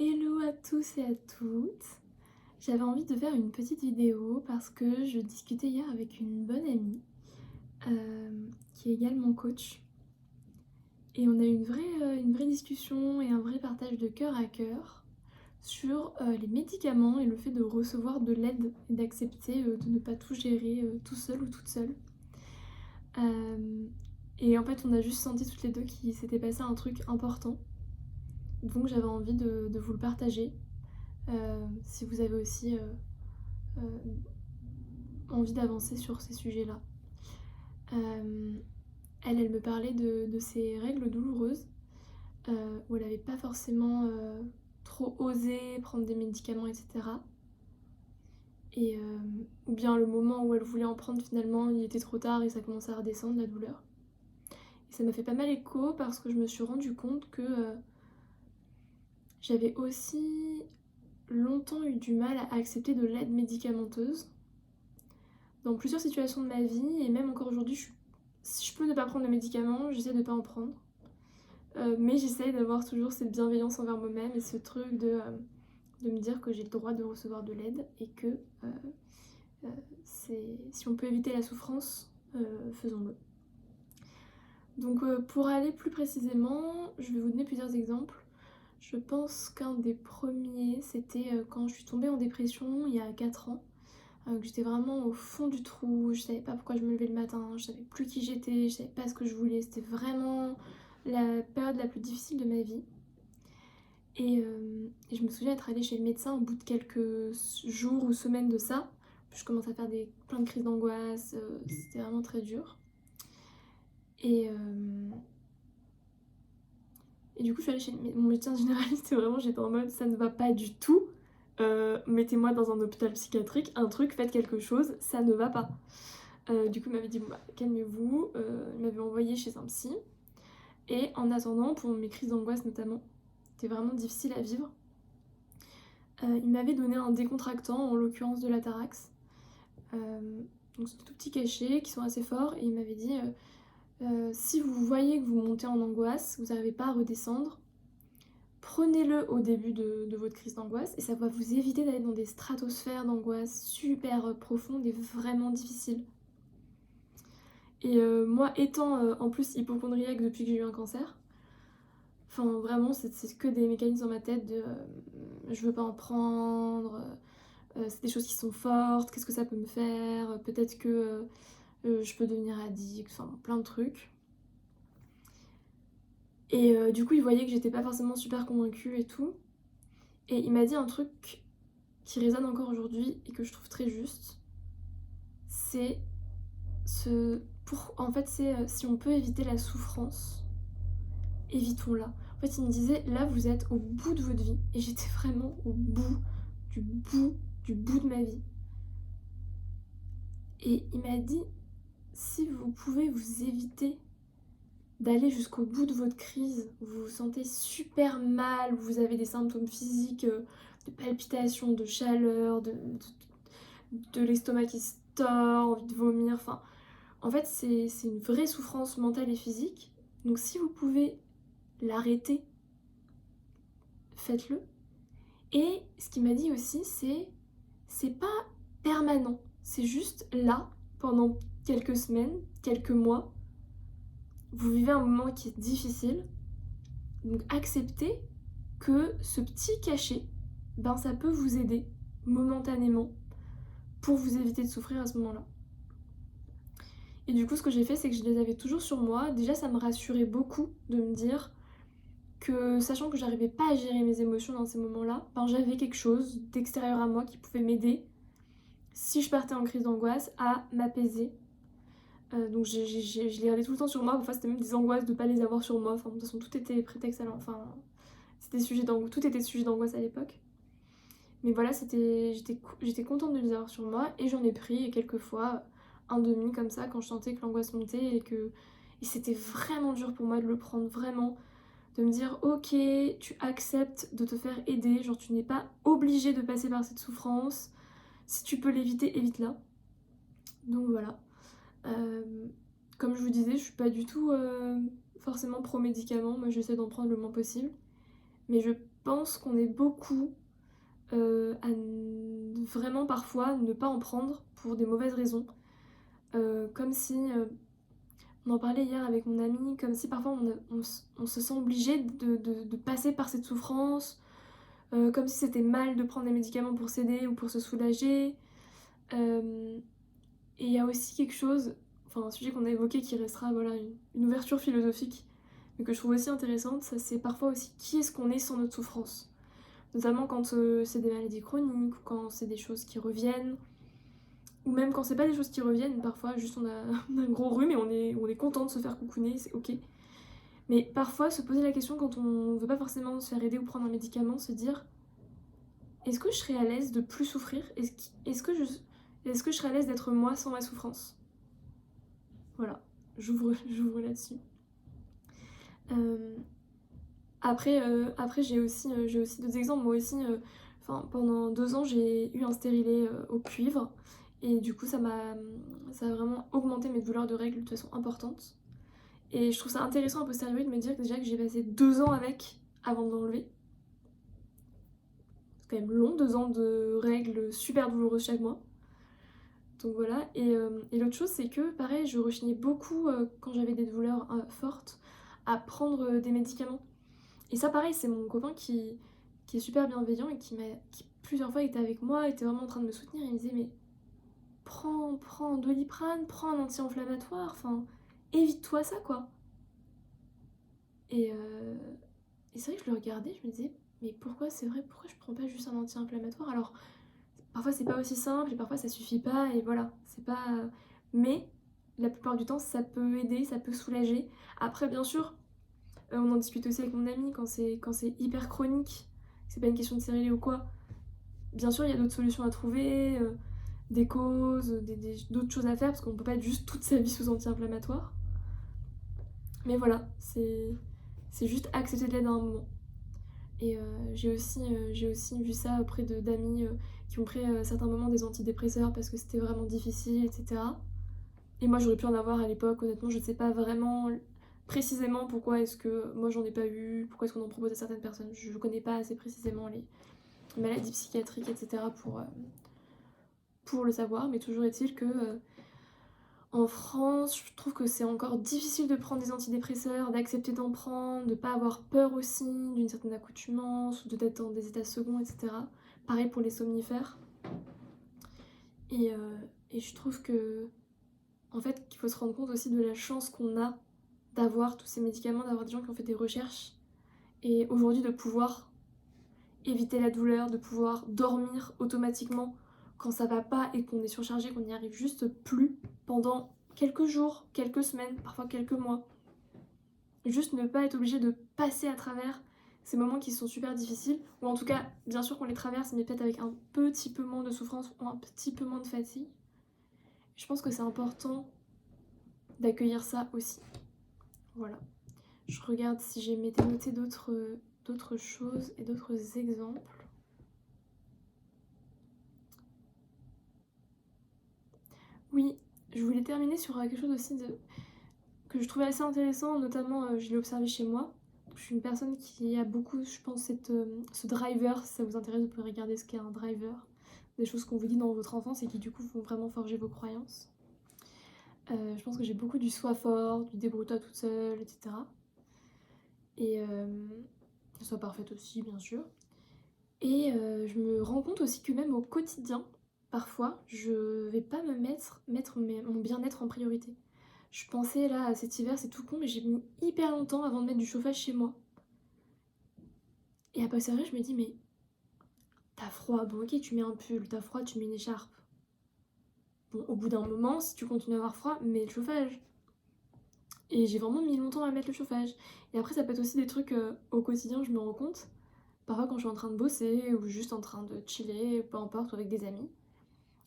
Hello à tous et à toutes. J'avais envie de faire une petite vidéo parce que je discutais hier avec une bonne amie qui est également coach et on a eu une vraie discussion et un vrai partage de cœur à cœur sur les médicaments et le fait de recevoir de l'aide et d'accepter de ne pas tout gérer tout seul ou toute seule. Euh, et en fait on a juste senti toutes les deux qu'il s'était passé un truc important, donc j'avais envie de vous le partager. Si vous avez aussi euh, envie d'avancer sur ces sujets-là. Euh, elle me parlait de ses règles douloureuses, où elle n'avait pas forcément trop osé prendre des médicaments, etc. Et, ou bien le moment où elle voulait en prendre, finalement, il était trop tard et ça commençait à redescendre, la douleur. Et ça m'a fait pas mal écho parce que je me suis rendu compte que j'avais aussi longtemps eu du mal à accepter de l'aide médicamenteuse dans plusieurs situations de ma vie, et même encore aujourd'hui, si je peux ne pas prendre de médicaments, j'essaie de ne pas en prendre. Mais j'essaie d'avoir toujours cette bienveillance envers moi-même et ce truc de me dire que j'ai le droit de recevoir de l'aide et que euh, si on peut éviter la souffrance, faisons-le. Donc pour aller plus précisément, je vais vous donner plusieurs exemples. Je pense qu'un des premiers, c'était quand je suis tombée en dépression il y a 4 ans. Que j'étais vraiment au fond du trou, je savais pas pourquoi je me levais le matin, je savais plus qui j'étais, je savais pas ce que je voulais, c'était vraiment la période la plus difficile de ma vie. Et je me souviens être allée chez le médecin au bout de quelques jours ou semaines de ça. Je commençais à faire plein de crises d'angoisse, c'était vraiment très dur. Et, euh, et du coup, je suis allée chez mon médecin généraliste et vraiment j'étais en mode ça ne va pas du tout. Mettez-moi dans un hôpital psychiatrique, un truc, faites quelque chose, ça ne va pas. Du coup, il m'avait dit bon, bah, calmez-vous, il m'avait envoyé chez un psy. Et en attendant, pour mes crises d'angoisse notamment, c'était vraiment difficile à vivre. Il m'avait donné un décontractant, en l'occurrence de l'Atarax. Donc c'est des tout petits cachets qui sont assez forts. Et il m'avait dit si vous voyez que vous montez en angoisse, vous n'arrivez pas à redescendre, prenez-le au début de votre crise d'angoisse et ça va vous éviter d'aller dans des stratosphères d'angoisse super profondes et vraiment difficiles. Et moi, étant en plus hypocondriaque depuis que j'ai eu un cancer, enfin vraiment c'est que des mécanismes dans ma tête de je veux pas en prendre, c'est des choses qui sont fortes, qu'est-ce que ça peut me faire, peut-être que je peux devenir addict, enfin plein de trucs. Et du coup il voyait que j'étais pas forcément super convaincue et tout. Et il m'a dit un truc qui résonne encore aujourd'hui et que je trouve très juste. C'est en fait c'est si on peut éviter la souffrance, évitons-la. En fait il me disait là vous êtes au bout de votre vie et j'étais vraiment au bout du bout du bout de ma vie. Et il m'a dit si vous pouvez vous éviter d'aller jusqu'au bout de votre crise, vous vous sentez super mal, vous avez des symptômes physiques, de palpitations, de chaleur, de l'estomac qui se tord, envie de vomir, enfin en fait c'est une vraie souffrance mentale et physique. Donc si vous pouvez l'arrêter, faites-le. Et ce qu'il m'a dit aussi c'est pas permanent, c'est juste là pendant quelques semaines, quelques mois. Vous vivez un moment qui est difficile, donc acceptez que ce petit cachet, ben ça peut vous aider momentanément pour vous éviter de souffrir à ce moment-là. Et du coup, ce que j'ai fait, c'est que je les avais toujours sur moi. Déjà, ça me rassurait beaucoup de me dire que, sachant que j'arrivais pas à gérer mes émotions dans ces moments-là, ben j'avais quelque chose d'extérieur à moi qui pouvait m'aider, si je partais en crise d'angoisse, à m'apaiser. Donc je les gardais tout le temps sur moi. Parfois, c'était même des angoisses de pas les avoir sur moi. Enfin, de toute façon, tout était prétexte à enfin, tout était sujet d'angoisse à l'époque. Mais voilà, j'étais contente de les avoir sur moi et j'en ai pris quelques fois un demi comme ça quand je sentais que l'angoisse montait et c'était vraiment dur pour moi de le prendre, vraiment, de me dire ok, tu acceptes de te faire aider, genre tu n'es pas obligé de passer par cette souffrance, si tu peux l'éviter, évite-la. Donc voilà. Euh, Comme je vous disais, je suis pas du tout forcément pro-médicament, moi j'essaie d'en prendre le moins possible. mais je pense qu'on est beaucoup à vraiment parfois ne pas en prendre pour des mauvaises raisons. Comme si, on en parlait hier avec mon ami, comme si parfois on se sent obligé de passer par cette souffrance, comme si c'était mal de prendre des médicaments pour s'aider ou pour se soulager. Et il y a aussi quelque chose, enfin un sujet qu'on a évoqué qui restera voilà, une ouverture philosophique, mais que je trouve aussi intéressante, ça c'est parfois aussi qui est-ce qu'on est sans notre souffrance. Notamment quand c'est des maladies chroniques, ou quand c'est des choses qui reviennent, ou même quand c'est pas des choses qui reviennent, parfois juste on a, on a un gros rhume et on est content de se faire coucouner, c'est ok. Mais parfois se poser la question quand on veut pas forcément se faire aider ou prendre un médicament, se dire est-ce que je serais à l'aise de plus souffrir? Est-ce que je serais à l'aise d'être moi sans ma souffrance? Voilà, j'ouvre là-dessus. Euh, après j'ai aussi d'autres exemples. Moi aussi, pendant 2 ans, j'ai eu un stérilet au cuivre. Et du coup, ça a vraiment augmenté mes douleurs de règles de façon importante. Et je trouve ça intéressant a posteriori de me dire que déjà que j'ai passé 2 ans avec avant de l'enlever. C'est quand même long, 2 ans de règles super douloureuses chaque mois. Donc voilà. Et l'autre chose, c'est que pareil, je rechignais beaucoup quand j'avais des douleurs fortes à prendre des médicaments. Et ça, pareil, c'est mon copain qui est super bienveillant et qui plusieurs fois était avec moi, était vraiment en train de me soutenir. Il me disait, mais prends un Doliprane, prends un anti-inflammatoire, enfin, évite-toi ça, quoi. Et, euh, et c'est vrai que je le regardais, je me disais, mais pourquoi c'est vrai, pourquoi je prends pas juste un anti-inflammatoire? Alors, parfois c'est pas aussi simple et parfois ça suffit pas, et voilà, c'est pas. Mais la plupart du temps, ça peut aider, ça peut soulager. Après, bien sûr, on en discute aussi avec mon ami quand c'est hyper chronique, c'est pas une question de stérilet ou quoi. Bien sûr, il y a d'autres solutions à trouver, des causes, d'autres choses à faire, parce qu'on peut pas être juste toute sa vie sous anti-inflammatoire. Mais voilà, c'est juste accepter de l'aide à un moment. Et j'ai aussi vu ça auprès d'amis qui ont pris à certains moments des antidépresseurs parce que c'était vraiment difficile, etc. Et moi j'aurais pu en avoir à l'époque, honnêtement je ne sais pas vraiment précisément pourquoi est-ce que moi j'en ai pas eu, pourquoi est-ce qu'on en propose à certaines personnes. Je ne connais pas assez précisément les maladies psychiatriques, etc. Pour le savoir, mais toujours est-il que en France, je trouve que c'est encore difficile de prendre des antidépresseurs, d'accepter d'en prendre, de pas avoir peur aussi d'une certaine accoutumance ou d'être dans des états seconds, etc. Pareil pour les somnifères. Et, euh, et je trouve que, en fait, qu'il faut se rendre compte aussi de la chance qu'on a d'avoir tous ces médicaments, d'avoir des gens qui ont fait des recherches et aujourd'hui de pouvoir éviter la douleur, de pouvoir dormir automatiquement quand ça va pas et qu'on est surchargé, qu'on n'y arrive juste plus pendant quelques jours, quelques semaines, parfois quelques mois. Juste ne pas être obligé de passer à travers ces moments qui sont super difficiles, ou en tout cas, bien sûr qu'on les traverse, mais peut-être avec un petit peu moins de souffrance ou un petit peu moins de fatigue. Je pense que c'est important d'accueillir ça aussi. Voilà. Je regarde si j'ai noté d'autres choses et d'autres exemples. Oui, je voulais terminer sur quelque chose aussi que je trouvais assez intéressant, notamment je l'ai observé chez moi. Je suis une personne qui a beaucoup, je pense, ce driver. Si ça vous intéresse, vous pouvez regarder ce qu'est un driver. Des choses qu'on vous dit dans votre enfance et qui du coup vont vraiment forger vos croyances. Je pense que j'ai beaucoup du sois fort, du débrouille-toi toute seule, etc. Et sois parfaite aussi, bien sûr. Et je me rends compte aussi que même au quotidien, parfois, je vais pas mettre mon bien-être en priorité. Je pensais là à cet hiver, c'est tout con, mais j'ai mis hyper longtemps avant de mettre du chauffage chez moi. Et à posteriori, je me dis, mais t'as froid, bon ok, tu mets un pull, t'as froid, tu mets une écharpe. Bon, au bout d'un moment, si tu continues à avoir froid, mets le chauffage. Et j'ai vraiment mis longtemps à mettre le chauffage. Et après, ça peut être aussi des trucs au quotidien, je me rends compte. Parfois, quand je suis en train de bosser ou juste en train de chiller, peu importe, ou avec des amis,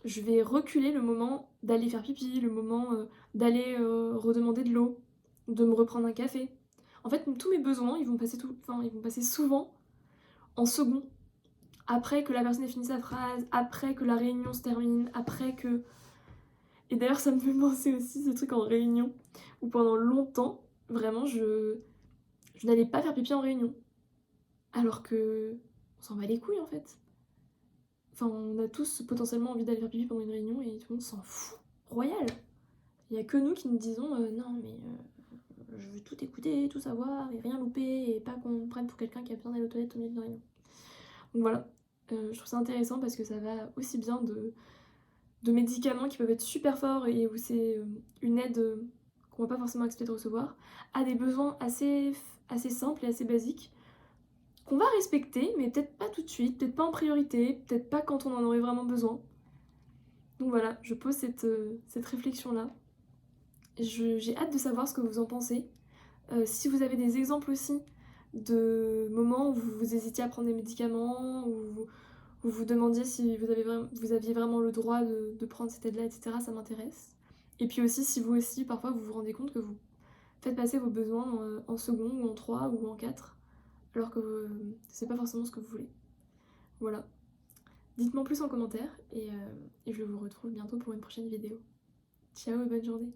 je vais reculer le moment d'aller faire pipi, le moment d'aller redemander de l'eau, de me reprendre un café. En fait, tous mes besoins, ils vont passer souvent en second. Après que la personne ait fini sa phrase, après que la réunion se termine, après que... Et d'ailleurs, ça me fait penser aussi ce truc en réunion, où pendant longtemps, vraiment, je n'allais pas faire pipi en réunion. alors que on s'en bat les couilles en fait. Enfin, on a tous potentiellement envie d'aller faire pipi pendant une réunion et tout le monde s'en fout. Royal. Il y a que nous qui nous disons non mais je veux tout écouter, tout savoir et rien louper et pas qu'on me prenne pour quelqu'un qui a besoin d'aller aux toilettes au milieu d'une réunion. Donc voilà, je trouve ça intéressant parce que ça va aussi bien de médicaments qui peuvent être super forts et où c'est une aide qu'on va pas forcément accepter de recevoir, à des besoins assez simples et assez basiques qu'on va respecter, mais peut-être pas tout de suite, peut-être pas en priorité, peut-être pas quand on en aurait vraiment besoin. Donc voilà, je pose cette réflexion-là. J'ai hâte de savoir ce que vous en pensez. Si vous avez des exemples aussi de moments où vous hésitiez à prendre des médicaments, où vous vous demandiez si vous aviez vraiment le droit de prendre cette aide-là, etc., ça m'intéresse. Et puis aussi, si vous aussi, parfois, vous vous rendez compte que vous faites passer vos besoins en second, ou en 3 ou en 4, alors que c'est pas forcément ce que vous voulez. Voilà. Dites-moi plus en commentaire, et je vous retrouve bientôt pour une prochaine vidéo. Ciao et bonne journée.